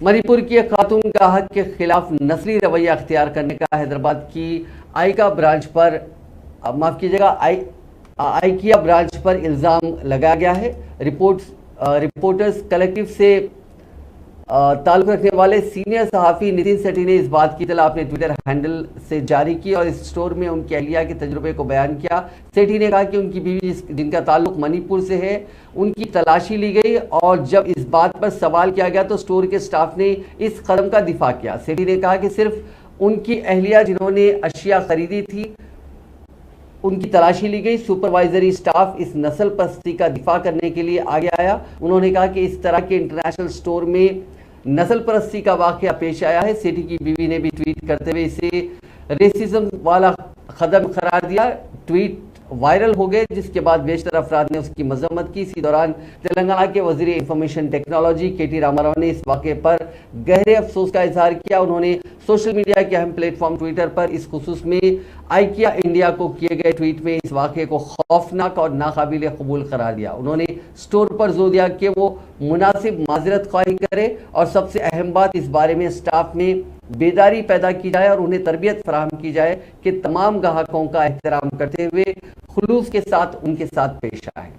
मणिपुर की एक खातून का हक के खिलाफ नस्ली रवैया अख्तियार करने का हैदराबाद की आइका ब्रांच पर माफ कीजिएगा आइकिया ब्रांच पर इल्ज़ाम लगाया गया है। रिपोर्टर्स कलेक्टिव से ताल्लुक रखने वाले सीनियर सहाफ़ी नितिन सेठी ने इस बात की इत्तला अपने ट्विटर हैंडल से जारी की और इस स्टोर में उनकी अहलिया के तजुर्बे को बयान किया। सेठी ने कहा कि उनकी बीवी जिनका ताल्लुक मणिपुर से है, उनकी तलाशी ली गई और जब इस बात पर सवाल किया गया तो स्टोर के स्टाफ ने इस कदम का दिफा किया। सेठी ने कहा कि सिर्फ उनकी अहलिया जिन्होंने अशिया खरीदी थी उनकी तलाशी ली गई। सुपरवाइजरी स्टाफ इस नस्ल परस्ती का दिफा करने के लिए आगे आया। उन्होंने कहा कि इस तरह के इंटरनेशनल स्टोर में नस्ल परस्ती का वाकया पेश आया है। सेठी की बीवी ने भी ट्वीट करते हुए इसे रेसिज्म वाला कदम करार दिया। ट्वीट वायरल हो गए जिसके बाद बेशतर अफराद ने उसकी मजम्मत की। इसी दौरान तेलंगाना के वजीर इंफॉर्मेशन टेक्नोलॉजी के.टी. रामाराव ने इस वाक़े पर गहरे अफसोस का इजहार किया। उन्होंने सोशल मीडिया के अहम प्लेटफॉर्म ट्विटर पर इस खुसूस में आइकिया इंडिया को किए गए ट्वीट में इस वाक़े को खौफनाक और नाकाबिल कबूल करार दिया। उन्होंने स्टोर पर जोर दिया कि वो मुनासिब माजरत ख्वाही करे और सबसे अहम बात इस बारे में स्टाफ में बेदारी पैदा की जाए और उन्हें तरबियत फराहम की जाए कि तमाम ग्राहकों का एहतराम करते हुए खुलूस के साथ उनके साथ पेश आए।